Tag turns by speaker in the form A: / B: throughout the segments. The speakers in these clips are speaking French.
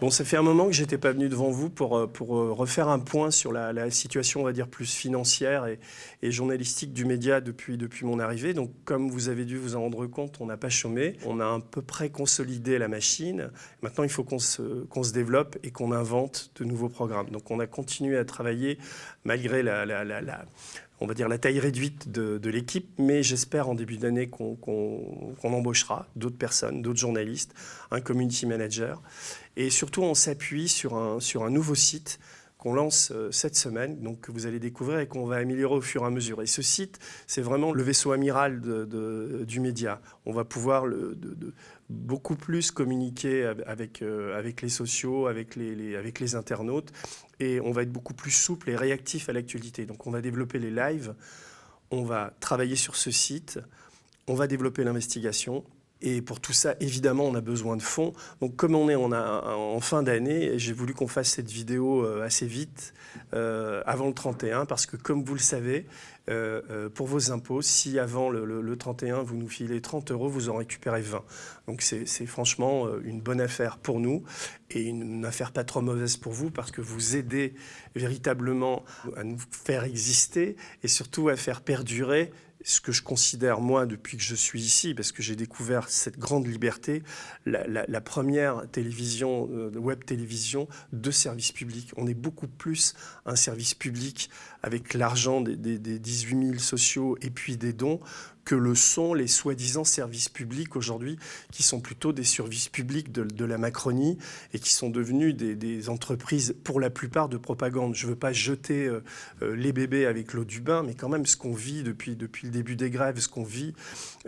A: Bon, ça fait un moment que j'étais pas venu devant vous pour refaire un point sur la situation, on va dire, plus financière et journalistique du média depuis mon arrivée. Donc, comme vous avez dû vous en rendre compte, on n'a pas chômé. On a à peu près consolidé la machine. Maintenant, il faut qu'on se développe et qu'on invente de nouveaux programmes. Donc, on a continué à travailler malgré on va dire la taille réduite de l'équipe, mais j'espère en début d'année qu'on embauchera d'autres personnes, d'autres journalistes, un community manager. Et surtout, on s'appuie sur un nouveau site qu'on lance cette semaine, donc que vous allez découvrir et qu'on va améliorer au fur et à mesure. Et ce site, c'est vraiment le vaisseau amiral du média. On va pouvoir beaucoup plus communiquer avec les sociaux, avec les internautes, et on va être beaucoup plus souple et réactif à l'actualité. Donc on va développer les lives, on va travailler sur ce site, on va développer l'investigation. Et pour tout ça, évidemment, on a besoin de fonds. Donc, comme on est en fin d'année, j'ai voulu qu'on fasse cette vidéo assez vite, avant le 31, parce que, comme vous le savez, pour vos impôts, si avant le 31, vous nous filez 30 €, vous en récupérez 20. Donc, c'est franchement une bonne affaire pour nous et une affaire pas trop mauvaise pour vous, parce que vous aidez véritablement à nous faire exister et surtout à faire perdurer ce que je considère, moi, depuis que je suis ici, parce que j'ai découvert cette grande liberté, la première télévision, web télévision de service public. On est beaucoup plus un service public avec l'argent des 18 000 sociaux et puis des dons que le sont les soi-disant services publics aujourd'hui, qui sont plutôt des services publics de la Macronie et qui sont devenus des entreprises, pour la plupart, de propagande. Je ne veux pas jeter les bébés avec l'eau du bain, mais quand même, ce qu'on vit depuis le début des grèves, ce qu'on vit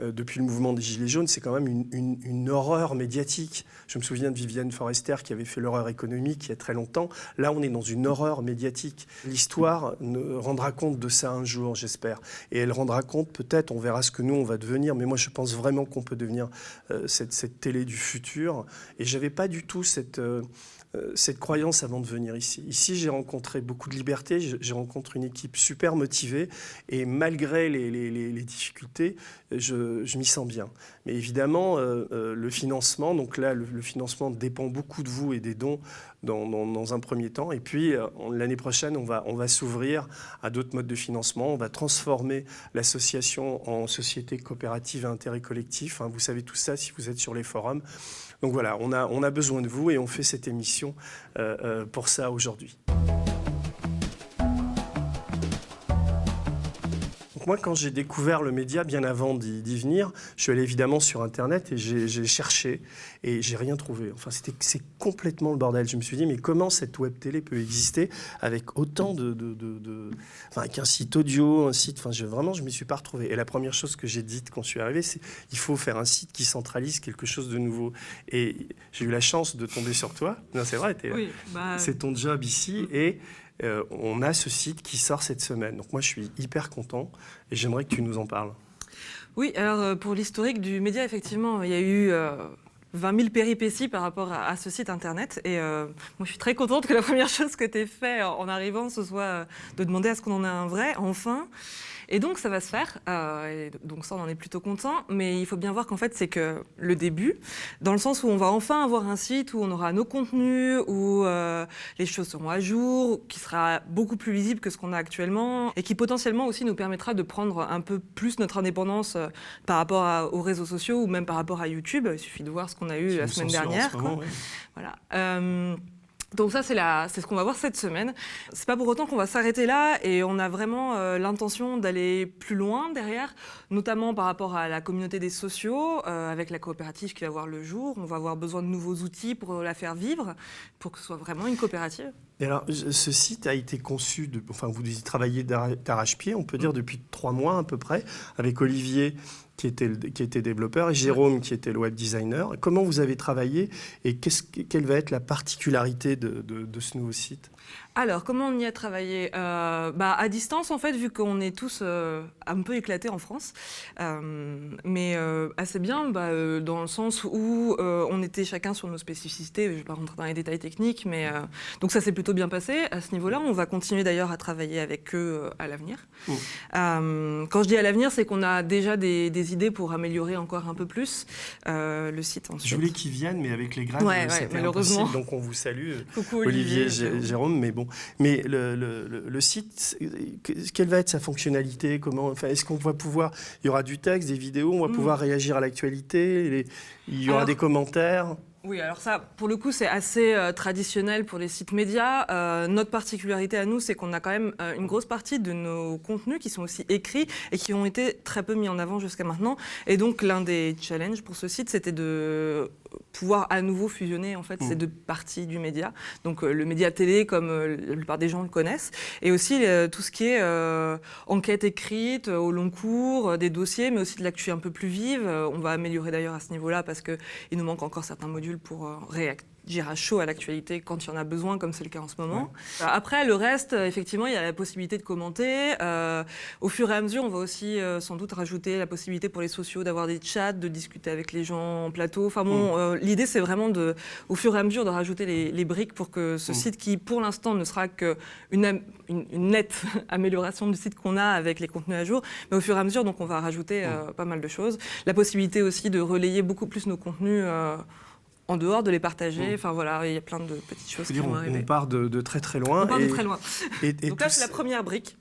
A: depuis le mouvement des Gilets jaunes, c'est quand même une horreur médiatique. Je me souviens de Viviane Forester qui avait fait l'horreur économique il y a très longtemps. Là, on est dans une horreur médiatique. L'histoire rendra compte de ça un jour, j'espère. Et elle rendra compte, peut-être, on verra ce que nous, on va devenir. Mais moi, je pense vraiment qu'on peut devenir cette télé du futur. Et je n'avais pas du tout cette croyance avant de venir ici. Ici, j'ai rencontré beaucoup de liberté, j'ai rencontré une équipe super motivée, et malgré les difficultés, je m'y sens bien. Mais évidemment, le financement, donc là, le financement dépend beaucoup de vous et des dons dans un premier temps. Et puis, l'année prochaine, on va s'ouvrir à d'autres modes de financement. On va transformer l'association en société coopérative à intérêt collectif. Vous savez tout ça si vous êtes sur les forums. Donc voilà, on a besoin de vous et on fait cette émission pour ça aujourd'hui. Donc moi, quand j'ai découvert le média, bien avant d'y venir, je suis allé évidemment sur Internet et j'ai cherché et j'ai rien trouvé. Enfin, c'est complètement le bordel. Je me suis dit, mais comment cette web télé peut exister avec autant avec un site audio, un site... Enfin, vraiment, je ne m'y suis pas retrouvé. Et la première chose que j'ai dite quand je suis arrivé, c'est il faut faire un site qui centralise quelque chose de nouveau. Et j'ai eu la chance de tomber sur toi. Non, c'est vrai,
B: oui,
A: c'est ton job ici. Et on a ce site qui sort cette semaine. Donc moi, je suis hyper content et j'aimerais que tu nous en parles.
B: Oui, alors pour l'historique du média, effectivement, il y a eu 20 000 péripéties par rapport à ce site internet. Et moi, je suis très contente que la première chose que tu aies fait en arrivant, ce soit de demander à ce qu'on en ait un vrai, enfin. Et donc, ça va se faire. Et donc, ça, on en est plutôt content. Mais il faut bien voir qu'en fait, c'est que le début, dans le sens où on va enfin avoir un site où on aura nos contenus, où les choses seront à jour, qui sera beaucoup plus lisible que ce qu'on a actuellement, et qui potentiellement aussi nous permettra de prendre un peu plus notre indépendance par rapport aux réseaux sociaux ou même par rapport à YouTube. Il suffit de voir ce qu'on a eu la semaine dernière. Voilà. Donc ça, c'est ce qu'on va voir cette semaine. C'est pas pour autant qu'on va s'arrêter là, et on a vraiment l'intention d'aller plus loin derrière, notamment par rapport à la communauté des sociaux, avec la coopérative qui va voir le jour. On va avoir besoin de nouveaux outils pour la faire vivre, pour que ce soit vraiment une coopérative.
A: Et alors, ce site a été conçu, vous y travaillez d'arrache-pied, on peut dire depuis 3 mois à peu près, avec Olivier qui était développeur et Jérôme qui était le web designer. Comment vous avez travaillé et quelle va être la particularité de ce nouveau site ?
B: Alors, comment on y a travaillé ? À distance, en fait, vu qu'on est tous un peu éclatés en France, mais assez bien, dans le sens où on était chacun sur nos spécificités. Je ne vais pas rentrer dans les détails techniques, mais donc ça s'est plutôt plutôt bien passé à ce niveau-là. On va continuer d'ailleurs à travailler avec eux à l'avenir. Quand je dis à l'avenir, c'est qu'on a déjà des idées pour améliorer encore un peu plus le site ensuite.
A: Je voulais qu'ils viennent, mais avec les grèves, c'était
B: malheureusement.
A: impossible. Donc on vous salue,
B: Coucou
A: Olivier, Jérôme. Mais bon, mais le site, quelle va être sa fonctionnalité? Est-ce qu'on va pouvoir, il y aura du texte, des vidéos, on va pouvoir réagir à l'actualité, il y aura des commentaires?
B: Oui, alors ça, pour le coup, c'est assez traditionnel pour les sites médias. Notre particularité à nous, c'est qu'on a quand même une grosse partie de nos contenus qui sont aussi écrits et qui ont été très peu mis en avant jusqu'à maintenant. Et donc, l'un des challenges pour ce site, c'était de pouvoir à nouveau fusionner en fait ces deux parties du média. Donc le média télé, comme la plupart des gens le connaissent, et aussi tout ce qui est enquête écrite au long cours, des dossiers, mais aussi de l'actu un peu plus vive. On va améliorer d'ailleurs à ce niveau-là parce qu'il nous manque encore certains modules pour réagir à chaud à l'actualité quand il y en a besoin, comme c'est le cas en ce moment. Ouais. Après, le reste, effectivement, il y a la possibilité de commenter. Au fur et à mesure, on va aussi sans doute rajouter la possibilité pour les sociaux d'avoir des chats, de discuter avec les gens en plateau. Enfin bon, l'idée, c'est vraiment au fur et à mesure de rajouter les briques pour que ce site, qui pour l'instant ne sera qu'une nette amélioration du site qu'on a avec les contenus à jour, mais au fur et à mesure, donc, on va rajouter pas mal de choses. La possibilité aussi de relayer beaucoup plus nos contenus en dehors, de les partager. Enfin voilà, il y a plein de petites choses qui vont arriver.
A: On part de très très loin.
B: On part de très loin.
A: Et
B: donc là, c'est la première brique.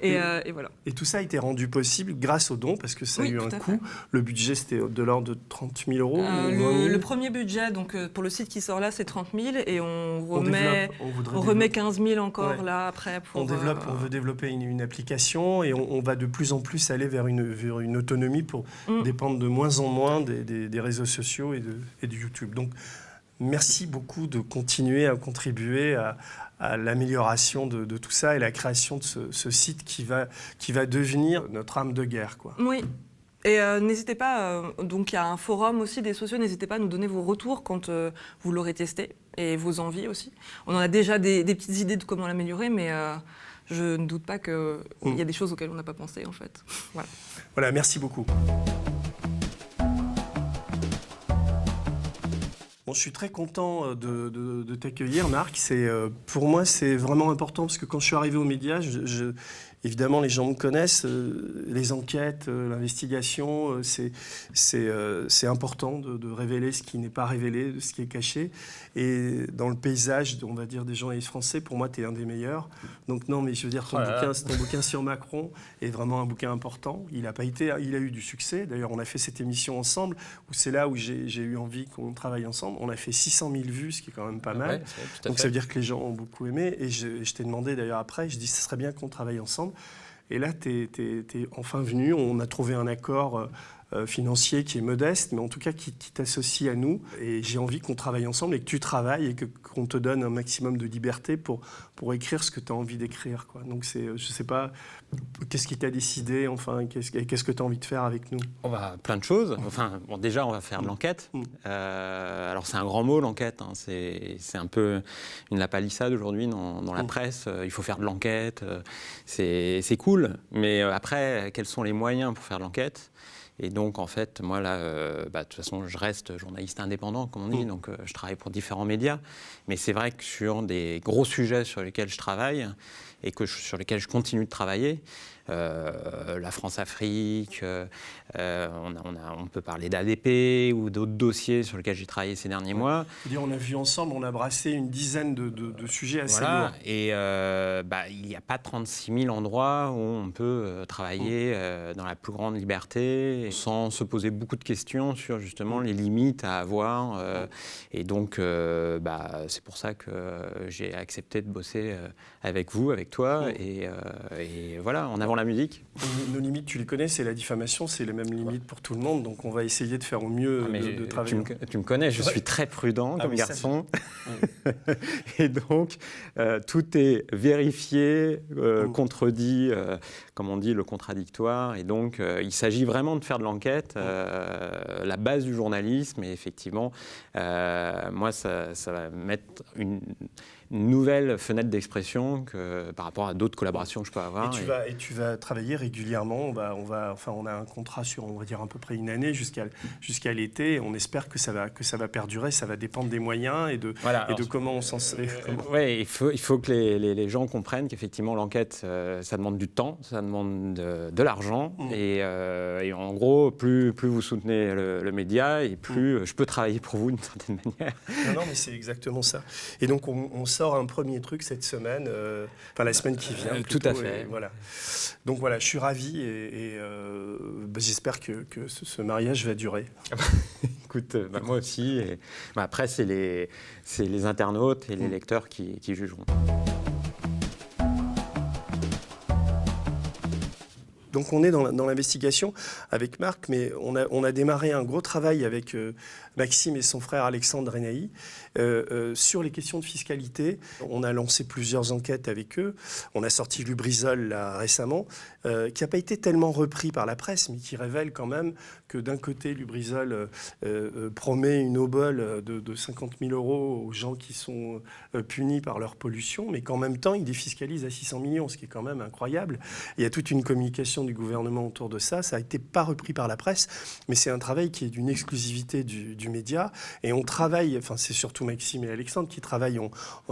B: Et voilà.
A: Et tout ça a été rendu possible grâce aux dons, parce que ça a eu un coût. Le budget, c'était de l'ordre de 30 000 euros.
B: Le premier budget, donc, pour le site qui sort là, c'est 30 000. Et on remet 15 000 encore là, après.
A: On veut développer une application et on va de plus en plus aller vers une autonomie pour dépendre de moins en moins des réseaux sociaux et de YouTube. Donc, merci beaucoup de continuer à contribuer à l'amélioration de tout ça et la création de ce site qui va devenir notre arme de guerre, quoi.
B: Oui. Et n'hésitez pas, donc il y a un forum aussi des sociaux, n'hésitez pas à nous donner vos retours quand vous l'aurez testé et vos envies aussi. On en a déjà des petites idées de comment l'améliorer, mais je ne doute pas qu'il y a des choses auxquelles on n'a pas pensé en fait.
A: Voilà, merci beaucoup. Bon, je suis très content de t'accueillir, Marc. Pour moi, c'est vraiment important parce que quand je suis arrivé aux médias, évidemment, les gens me connaissent. Les enquêtes, l'investigation, c'est important de révéler ce qui n'est pas révélé, ce qui est caché. Et dans le paysage, on va dire, des journalistes français, pour moi, tu es un des meilleurs. Donc non, mais je veux dire, ton bouquin sur Macron est vraiment un bouquin important. Il a eu du succès. D'ailleurs, on a fait cette émission ensemble, où c'est là où j'ai eu envie qu'on travaille ensemble. On a fait 600 000 vues, ce qui est quand même pas mal. Donc ça veut dire que les gens ont beaucoup aimé. Et je t'ai demandé d'ailleurs après, je dis, ce serait bien qu'on travaille ensemble. Et là, t'es enfin venu. On a trouvé un accord financier qui est modeste, mais en tout cas qui t'associe à nous. Et j'ai envie qu'on travaille ensemble et que tu travailles et qu'on te donne un maximum de liberté pour écrire ce que tu as envie d'écrire, quoi. Donc, je sais pas, qu'est-ce qui t'a décidé, enfin, qu'est-ce que tu as envie de faire avec nous?
C: Plein de choses. Enfin, bon, déjà, on va faire de l'enquête. Alors, c'est un grand mot, l'enquête. Hein. C'est un peu une lapalissade aujourd'hui dans la presse. Il faut faire de l'enquête. C'est cool. Mais après, quels sont les moyens pour faire de l'enquête? Et donc, en fait, moi, là, de toute façon, je reste journaliste indépendant, comme on dit, donc je travaille pour différents médias. Mais c'est vrai que sur des gros sujets sur lesquels je travaille et sur lesquels je continue de travailler, la France-Afrique, on peut parler d'ADP ou d'autres dossiers sur lesquels j'ai travaillé ces derniers mois.
A: On a vu ensemble, on a brassé une dizaine de sujets assez lourds.
C: Et il n'y a pas 36 000 endroits où on peut travailler dans la plus grande liberté sans se poser beaucoup de questions sur justement les limites à avoir. Et donc, c'est pour ça que j'ai accepté de bosser avec vous, avec toi. Et voilà, en avant la musique.
A: Nos limites, tu les connais, c'est la diffamation, c'est les mêmes limites pour tout le monde, donc on va essayer de faire au mieux de travailler.
C: Tu me connais, je suis très prudent comme garçon. Et donc, tout est vérifié, contredit, comme on dit, le contradictoire. Et donc, il s'agit vraiment de faire faire de l'enquête, la base du journalisme. Et effectivement, moi, ça va mettre une nouvelle fenêtre d'expression par rapport à d'autres collaborations que je peux avoir.
A: Et tu vas travailler régulièrement. On a un contrat sur, on va dire, à peu près une année jusqu'à l'été. On espère que ça va perdurer. Ça va dépendre des moyens et de comment on s'en sert.
C: Oui, il faut que les gens comprennent qu'effectivement, l'enquête, ça demande du temps, ça demande de l'argent. Et en gros, plus vous soutenez le média, et plus je peux travailler pour vous d'une certaine manière.
A: Non, mais c'est exactement ça. Et donc, on sort un premier truc cette semaine, la semaine qui vient.
C: Tout à fait.
A: Voilà. Donc voilà, je suis ravi et j'espère que ce mariage va durer.
C: Écoute, moi aussi. Et, après, c'est les internautes et les lecteurs qui jugeront.
A: Donc on est dans l'investigation avec Marc, mais on a démarré un gros travail avec Maxime et son frère Alexandre Renaï sur les questions de fiscalité. On a lancé plusieurs enquêtes avec eux. On a sorti Lubrizol là, récemment, qui n'a pas été tellement repris par la presse, mais qui révèle quand même que d'un côté, Lubrizol promet une obole de 50 000 € aux gens qui sont punis par leur pollution, mais qu'en même temps, il défiscalise à 600 millions, ce qui est quand même incroyable. Il y a toute une communication du gouvernement autour de ça. Ça n'a été pas repris par la presse, mais c'est un travail qui est d'une exclusivité du média. Et on travaille, c'est surtout Maxime et Alexandre qui travaillent.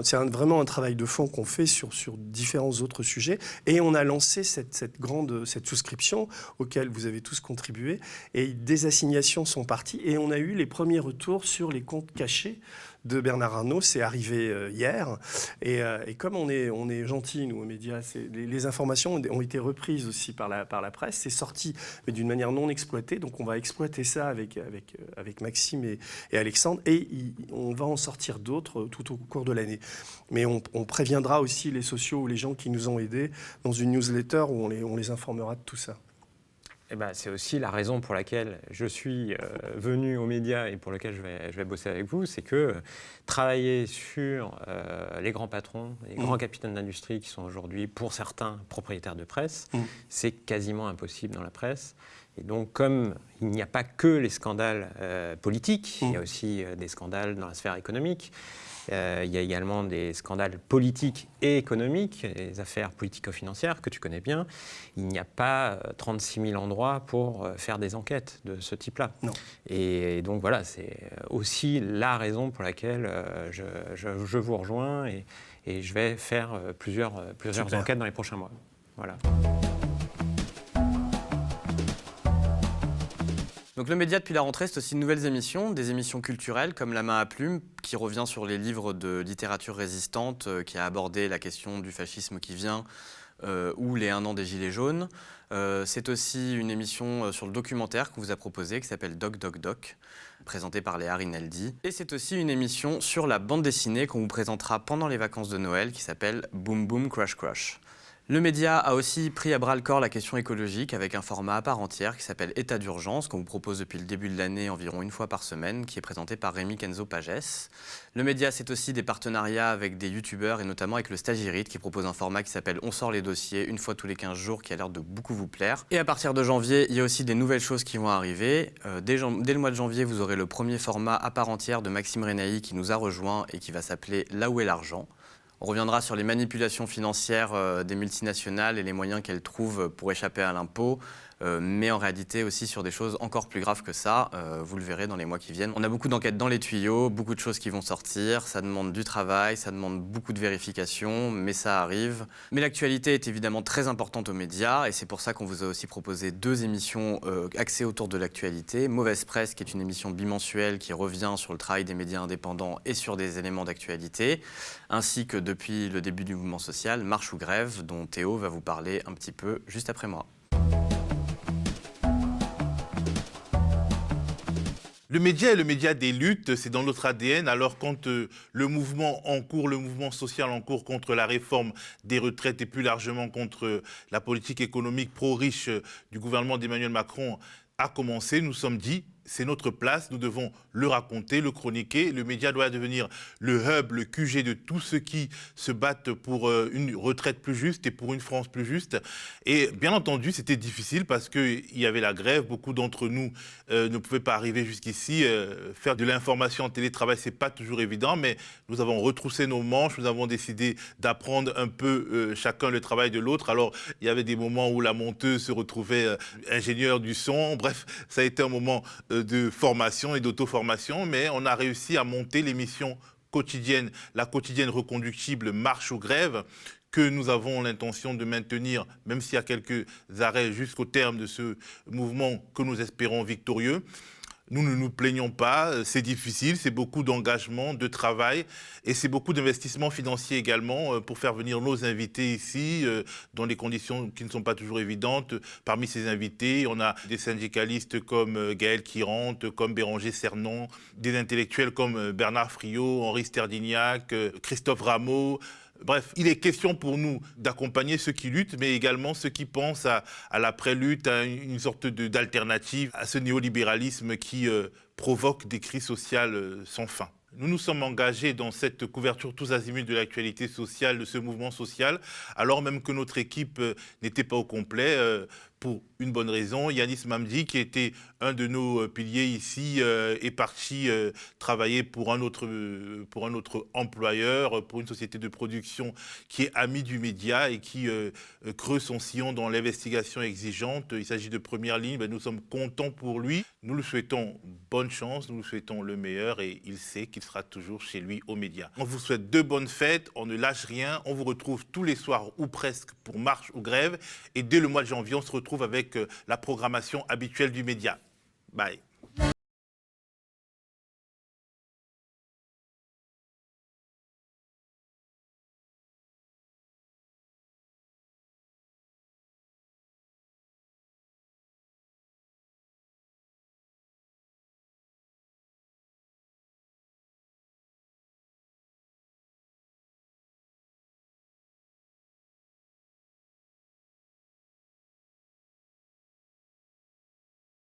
A: C'est vraiment un travail de fond qu'on fait sur différents autres sujets. Et on a lancé cette souscription auquel vous avez tous contribué. Et des assignations sont parties. Et on a eu les premiers retours sur les comptes cachés de Bernard Arnault. C'est arrivé hier. Et comme on est gentils, nous, aux médias, les informations ont été reprises aussi par la presse. C'est sorti, mais d'une manière non exploitée. Donc, on va exploiter ça avec Maxime et Alexandre. Et on va en sortir d'autres tout au cours de l'année. Mais on préviendra aussi les sociaux ou les gens qui nous ont aidés dans une newsletter où on les informera de tout ça.
C: C'est aussi la raison pour laquelle je suis venu aux médias et pour laquelle je vais bosser avec vous, c'est que travailler sur les grands patrons, les grands capitaines d'industrie qui sont aujourd'hui, pour certains, propriétaires de presse, c'est quasiment impossible dans la presse. Et donc, comme il n'y a pas que les scandales politiques, il y a aussi des scandales dans la sphère économique. Il y a également des scandales politiques et économiques, des affaires politico-financières que tu connais bien. Il n'y a pas 36 000 endroits pour faire des enquêtes de ce type-là.
A: Non.
C: Et donc voilà, c'est aussi la raison pour laquelle je vous rejoins et je vais faire plusieurs enquêtes dans les prochains mois. Voilà.
D: Donc le média depuis la rentrée, c'est aussi de nouvelles émissions, des émissions culturelles comme La main à plume, qui revient sur les livres de littérature résistante, qui a abordé la question du fascisme qui vient, ou les 1 an des Gilets jaunes. C'est aussi une émission sur le documentaire qu'on vous a proposé, qui s'appelle Doc Doc Doc, présentée par Léa Rinaldi. Et c'est aussi une émission sur la bande dessinée qu'on vous présentera pendant les vacances de Noël, qui s'appelle Boom Boom Crash Crash. Le média a aussi pris à bras-le-corps la question écologique avec un format à part entière qui s'appelle État d'urgence, qu'on vous propose depuis le début de l'année environ une fois par semaine, qui est présenté par Rémi Kenzo Pages. Le média, c'est aussi des partenariats avec des youtubeurs et notamment avec le Stagirite qui propose un format qui s'appelle On sort les dossiers une fois tous les 15 jours qui a l'air de beaucoup vous plaire. Et à partir de janvier, il y a aussi des nouvelles choses qui vont arriver. Dès le mois de janvier, vous aurez le premier format à part entière de Maxime Renaï qui nous a rejoint et qui va s'appeler Là où est l'argent. On reviendra sur les manipulations financières des multinationales et les moyens qu'elles trouvent pour échapper à l'impôt, mais en réalité aussi sur des choses encore plus graves que ça. Vous le verrez dans les mois qui viennent. On a beaucoup d'enquêtes dans les tuyaux, beaucoup de choses qui vont sortir. Ça demande du travail, ça demande beaucoup de vérifications, mais ça arrive. Mais l'actualité est évidemment très importante aux médias et c'est pour ça qu'on vous a aussi proposé 2 émissions axées autour de l'actualité. Mauvaise Presse, qui est une émission bimensuelle qui revient sur le travail des médias indépendants et sur des éléments d'actualité, ainsi que depuis le début du mouvement social, Marche ou Grève, dont Théo va vous parler un petit peu juste après moi.
E: Le média est le média des luttes, c'est dans notre ADN. Alors quand le mouvement social en cours contre la réforme des retraites et plus largement contre la politique économique pro-riche du gouvernement d'Emmanuel Macron a commencé, nous sommes dit, c'est notre place, nous devons le raconter, le chroniquer. Le média doit devenir le hub, le QG de tous ceux qui se battent pour une retraite plus juste et pour une France plus juste. Et bien entendu, c'était difficile parce qu'il y avait la grève. Beaucoup d'entre nous ne pouvaient pas arriver jusqu'ici. Faire de l'information en télétravail, c'est pas toujours évident, mais nous avons retroussé nos manches, nous avons décidé d'apprendre un peu chacun le travail de l'autre. Alors, il y avait des moments où la monteuse se retrouvait ingénieure du son. Bref, ça a été un moment de formation et d'auto-formation, mais on a réussi à monter l'émission quotidienne, la quotidienne reconductible Marche ou Grève, que nous avons l'intention de maintenir, même s'il y a quelques arrêts jusqu'au terme de ce mouvement que nous espérons victorieux. Nous ne nous plaignons pas, c'est difficile, c'est beaucoup d'engagement, de travail et c'est beaucoup d'investissement financier également pour faire venir nos invités ici dans des conditions qui ne sont pas toujours évidentes. Parmi ces invités, on a des syndicalistes comme Gaël Quirante, comme Béranger Cernon, des intellectuels comme Bernard Friot, Henri Sterdignac, Christophe Rameau. Bref, il est question pour nous d'accompagner ceux qui luttent, mais également ceux qui pensent à l'après-lutte, à une sorte d'alternative à ce néolibéralisme qui provoque des crises sociales sans fin. Nous nous sommes engagés dans cette couverture tous azimuts de l'actualité sociale, de ce mouvement social, alors même que notre équipe n'était pas au complet, pour une bonne raison. Yanis Mamdi, qui était un de nos piliers ici, est parti travailler pour un autre employeur, pour une société de production qui est amie du média et qui creuse son sillon dans l'investigation exigeante. Il s'agit de première ligne. Nous sommes contents pour lui. Nous lui souhaitons bonne chance, nous lui souhaitons le meilleur et il sait qu'il sera toujours chez lui aux médias. On vous souhaite de bonnes fêtes, on ne lâche rien. On vous retrouve tous les soirs ou presque pour Marche ou Grève. Et dès le mois de janvier, on se retrouve avec la programmation habituelle du média. Bye.